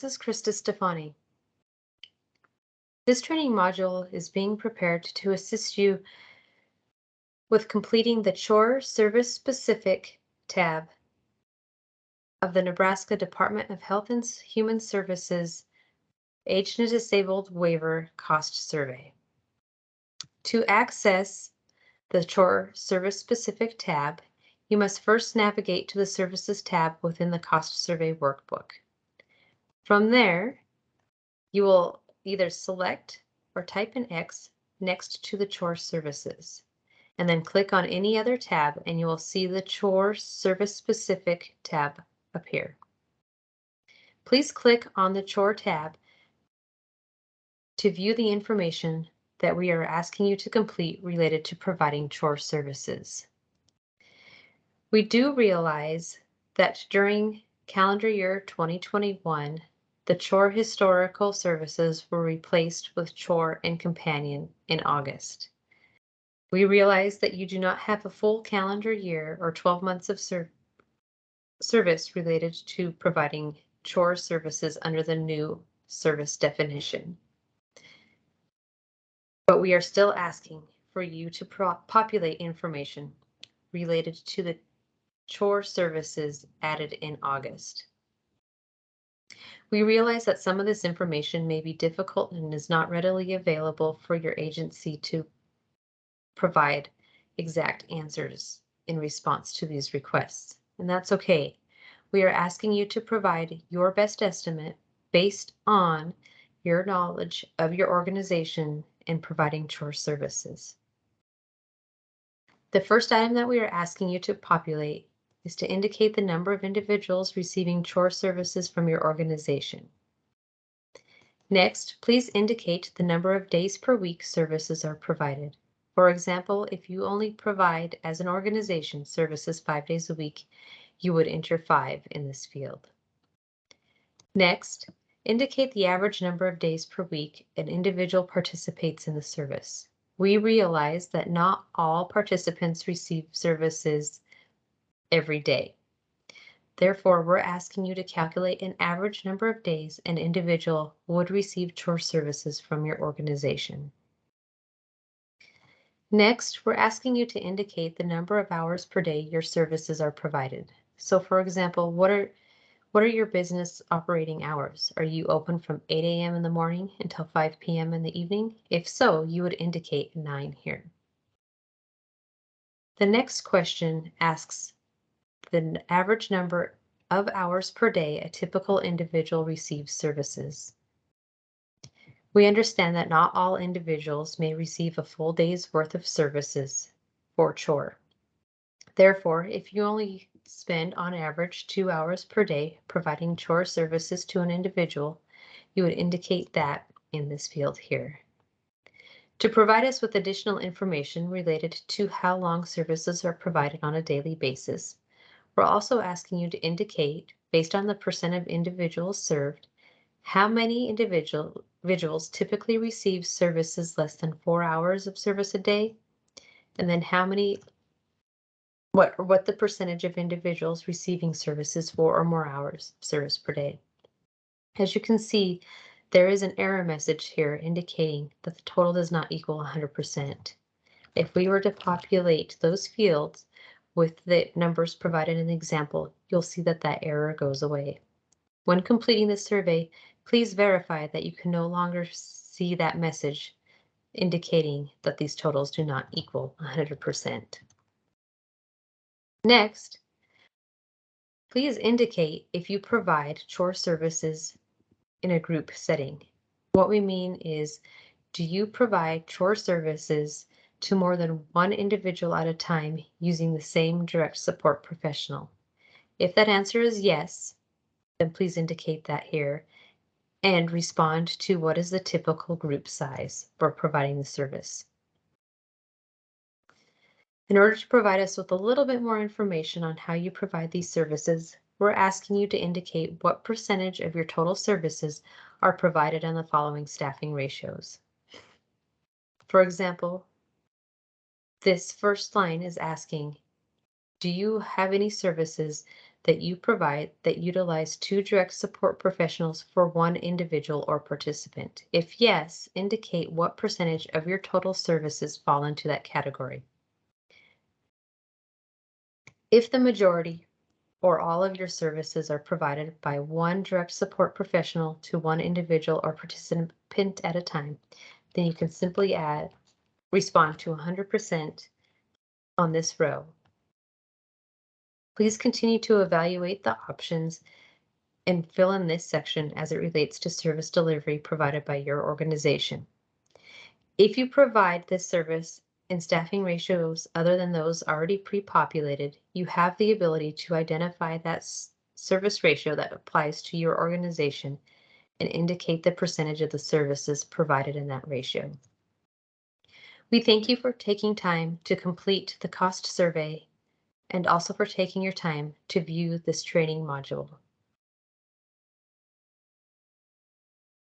this is Krista Stefani. This training module is being prepared to assist you with completing the Chore Service Specific tab of the Nebraska Department of Health and Human Services Aged and Disabled Waiver Cost Survey. To access the Chore Service Specific tab, you must first navigate to the Services tab within the Cost Survey workbook. From there, you will either select or type an X next to the Chore Services, and then click on any other tab and you will see the Chore Service Specific tab appear. Please click on the Chore tab to view the information that we are asking you to complete related to providing chore services. We do realize that during calendar year 2021, the Chore Historical Services were replaced with Chore and Companion in August. We realize that you do not have a full calendar year or 12 months of service related to providing chore services under the new service definition. But we are still asking for you to populate information related to the chore services added in August. We realize that some of this information may be difficult and is not readily available for your agency to provide exact answers in response to these requests, and that's okay. We are asking you to provide your best estimate based on your knowledge of your organization and providing chore services. The first item that we are asking you to populate is to indicate the number of individuals receiving chore services from your organization. Next, please indicate the number of days per week services are provided. For example, if you only provide as an organization services 5 days a week, you would enter 5 in this field. Next, indicate the average number of days per week an individual participates in the service. We realize that not all participants receive services every day. Therefore, we're asking you to calculate an average number of days an individual would receive chore services from your organization. Next, we're asking you to indicate the number of hours per day your services are provided. So for example, what are your business operating hours? Are you open from 8 a.m. in the morning until 5 p.m. in the evening? If so, you would indicate 9 here. The next question asks the average number of hours per day a typical individual receives services. We understand that not all individuals may receive a full day's worth of services for chore. Therefore, if you only spend on average 2 hours per day providing chore services to an individual, you would indicate that in this field here. To provide us with additional information related to how long services are provided on a daily basis, we're also asking you to indicate, based on the percent of individuals served, how many individuals typically receive services less than 4 hours of service a day, and then what the percentage of individuals receiving services 4 or more hours of service per day. As you can see, there is an error message here indicating that the total does not equal 100%. If we were to populate those fields with the numbers provided in the example, you'll see that that error goes away. When completing the survey, please verify that you can no longer see that message indicating that these totals do not equal 100%. Next, please indicate if you provide chore services in a group setting. What we mean is, do you provide chore services to more than one individual at a time using the same direct support professional? If that answer is yes, then please indicate that here and respond to what is the typical group size for providing the service. In order to provide us with a little bit more information on how you provide these services, we're asking you to indicate what percentage of your total services are provided on the following staffing ratios. For example, this first line is asking, do you have any services that you provide that utilize 2 direct support professionals for 1 individual or participant? If yes, indicate what percentage of your total services fall into that category. If the majority or all of your services are provided by 1 direct support professional to 1 individual or participant at a time, then you can simply respond to 100% on this row. Please continue to evaluate the options and fill in this section as it relates to service delivery provided by your organization. If you provide this service in staffing ratios other than those already pre-populated, you have the ability to identify that service ratio that applies to your organization and indicate the percentage of the services provided in that ratio. We thank you for taking time to complete the cost survey and also for taking your time to view this training module.